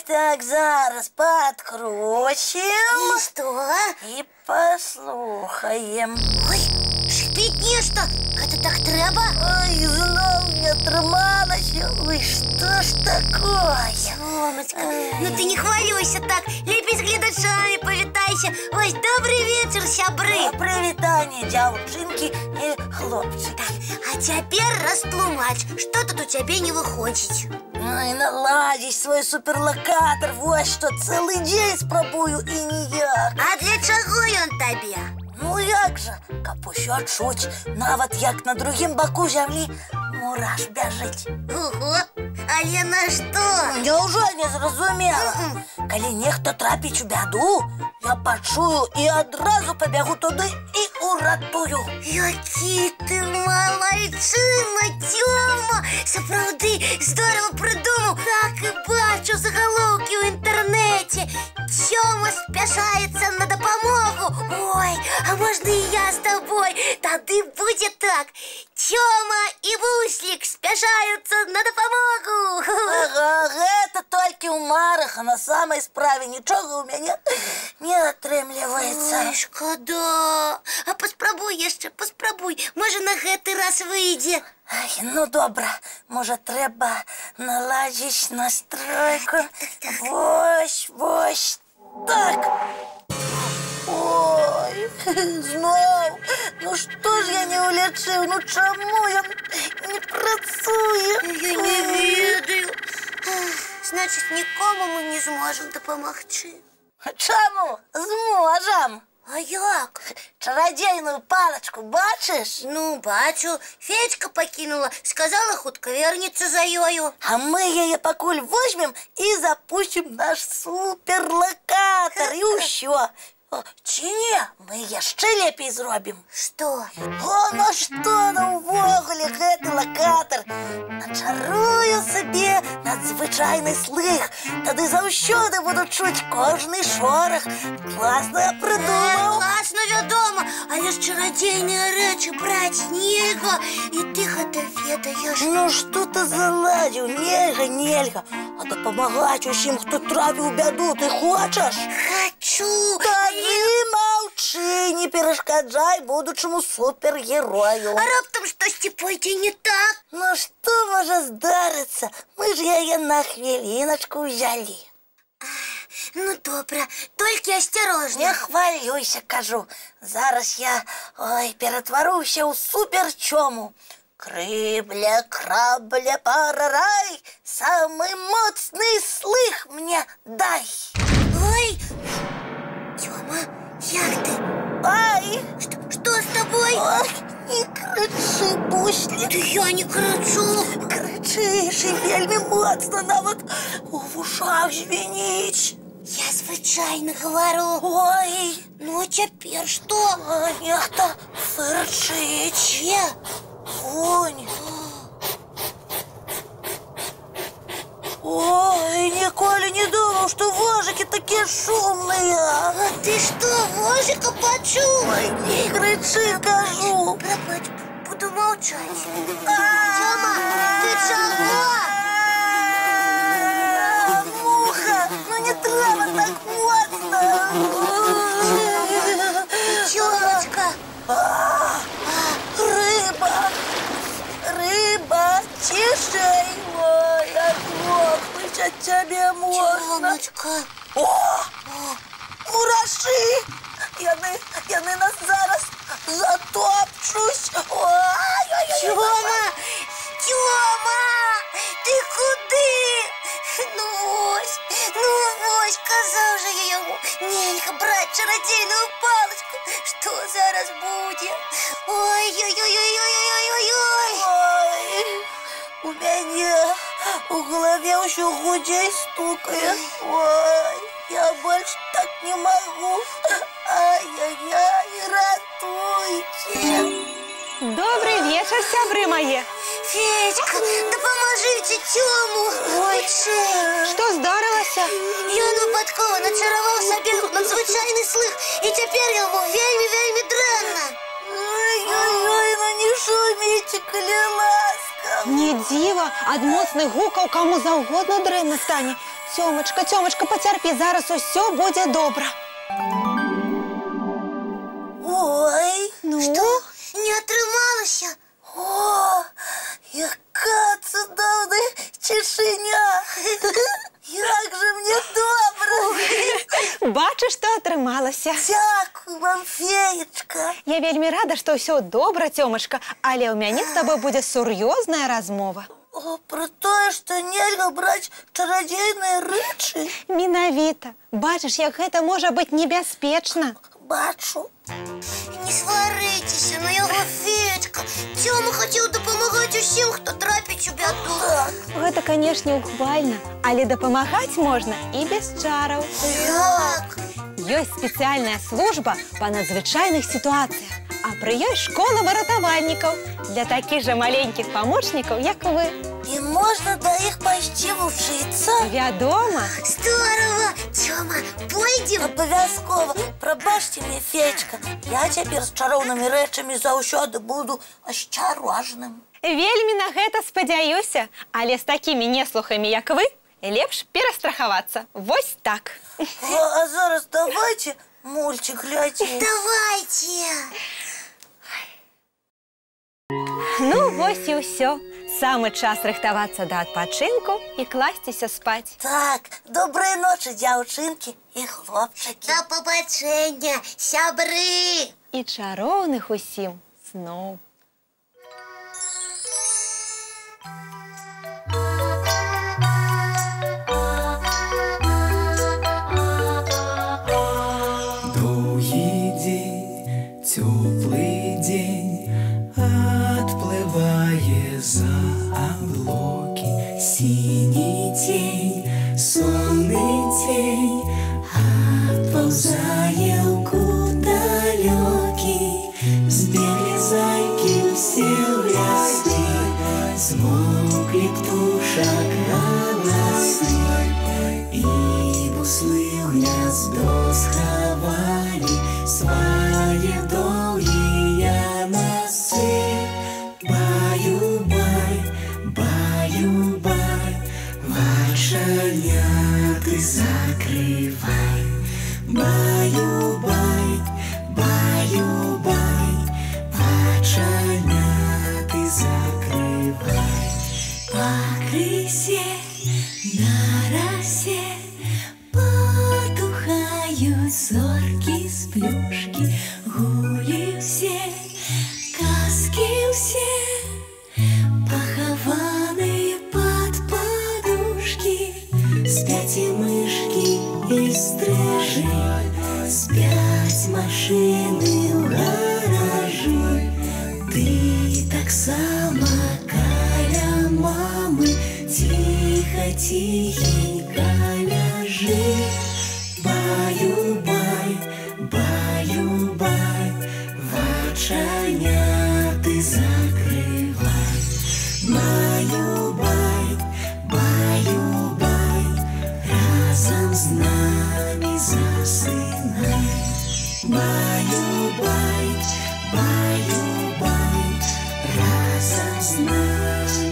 Так, зараз подкрутим. И что? И послухаем. Ой, шипит нечто. Это так треба? Ой, знов не отрымалась. Ой, что ж такое? Тёмочка, ну ты не хвалюйся так. Лепей с глядачами повитайся. Ой, добрый вечер, сябры. Привитание, девчонки и хлопчики. А теперь растлумач, что тут у тебя не выходит. Ой, наладить свой суперлокатор. Вот что, целый день спробую и ніяк. А для чего он тебе? Ну як же, капущу отшуть. Нават як на другім боку землі мураш бяжить. Ого, але на что? Неужели не зразумела? Калі нехто трапіць у бяду, я пачую і адразу пабягу туды і уратую. Які ти малайчина, Тёма! Сапраўды, здорово придумал. Так и бачу заголовки в интернете. Тёма спяшается на допомогу. Ой, а можно и я с тобой? Тады будет так. Тёма и Буслик спяшаются на допомогу. Ага, гэта толькі ў марах, а на самай справе нічога ў мяне не атрымліваецца. Ой, шкода. А паспрабуй яшчэ, паспрабуй. Можа, на гэты раз выйдзе. Ай, ну добра, можа трэба наладзіць настройку. Вось так. Ой, зноў. Ну што ж я не улічыў? Ну чаму ён не працуе? Я не ведаю. Значит, нікому мы не зможем дапамагчы. Чаму? Зможам. А як? Чарадзейную палачку бачыш? Ну, бачу. Федька покинула. Сказала, хутка вернется за ёю. А мы яе пакуль возьмем і запусцім наш суперлокатор і ўсё. Ці не, мы яшчэ лепей зробім. Што? О, ну што нам увогуле гэты локатор? Начарую сабе надзвычайны слых. Тады заўсёды буду чуць кожны шорах. Класна прыдумаў. Класна, вядома. Але ж чарадзейныя рэчы браць нельга. І ты гэта ведаеш. Ну што ты заладзіў? Нельга. А дапамагаць усім, хто трапіў у бяду, ты хочаш? Хочу. Тады маўчы, не перашкаджай будучаму супергерою. А раптам штосьці пойдзе не так? Ну што можа здарыцца? Мы ж яе на хвіліначку ўзялі. Ну, добра, толькі асцярожна. Не хвалюйся, кажу. Зараз я, ператваруся ў суперчому. Крыбля, крабля, парарай, самы моцны слых мне дай. Ой, Тёма, як ты? Ай! Что с тобой? Ой, не крычы, Буслик. Да я не крычу. Крычыш і вельмі моцна, нават у вушах звініць. Я звычайна говорю. Ой, ну цяпер што? Нехта фырчыць. Дзе? Вунь. Ой, ніколі не думаў, што вожыкі такія шумныя. А ты што, вожыка пачуў? Ой, не крычы, кажу. Прабач, буду маўчаць. Тёма, ты чаго? Муха, ну не трэба так моцна. Тёмочка. Рыба, цішэй, ой, оглохнуць ад цябе можна. Тёмочка. О, мурашы, яны нас зараз затопчуць. Тёма, Тёма, ты куды? Ну вось, казаў жа я яму, нельга браць чарадзейную палачку. Што зараз будзе? Ой-ой-ой-ой-ой-ой-ой-ой. Ой, у мяне у галаве ўсё гудзей стукае. Ой, я больш так не магу. Ай-яй-яй, ратуйце. Добрый вечер, сябры мои. Федька, дапамажыце Тёму. Ой, Што здарылася? ён выпадкова начараваў сабе надзвычайны слых, і цяпер яму вельмі дрэнна. Ой-ой-ой, ну не шуміце, калі ласка. Не дзіва, ад моцных гукаў каму заўгодна дрэнна стане. Тьомочка, потерпи, зараз усе буде добре. Ой, Ну? Що? Не отрималося? о, яка цудовна чешеня. Як же мені добре. Бачиш, що отрималося. Дякую вам, феєчка. Я вельми рада, що все добре, Тьомочка, але у мене з тобою буде серйозна розмова. О, про те, що нельга брати чародійні речі. Менавіта. Бачиш, як гэта може бути небезпечно. Бачу. Не сваритеся, ну його феєчка. Тьома хотів допомагати усім, хто трапить у біду. Так. Гэта, конечно, ухвальна, але дапамагаць можна і без чараў. Як? Ёсць спецыяльная служба па надзвычайных сітуацыях, а пры ёй школа выратавальнікаў для такіх жа маленькіх памочнікаў, як вы. І можна до їх пайсці вчитися? Вядома. Здорово! Тьома, пойдем? Обов'язково. Пробачте мені, феєчка, я тепер з чаровними речами завжди буду осторожним. Вельмі на гэта спадзяюся, але з такімі неслухамі, як вы, лепш перастрахавацца. Вось так. А зараз давайте мультик глядеть. Давайте! Ну, вось і ўсё. Самы час рыхтавацца да адпачынку і класціся спаць. Так, доброї ночі, дівчинки і хлопчики. До побачення, сябри! І чароўных усім сноў. Довгий день, теплый день, отплывая за облаки. Синий тень, сонный тень, отползая в далекий. Сбегли зайки все в лесны, смолкли птушек голосы. И буслы в гнездо сховали свои долгие носы. Баю-бай, баю-бай, вошеняты закрывай. Баю-бай, баю-бай, вошеняты закрывай. По крысе на росе потухают зорки с плюшки. Гули все, казки все, похованы под подушки. Спят и мышки, и стрижи, спят машины в гаражи. Ты так само каля мамы, тихо, тихенько ляжи. Баю-бай, баю-бай, воченяты закрывай. Баю-бай, баю-бай, разом с нами засынай. Баю-бай, баю-бай, разом с нами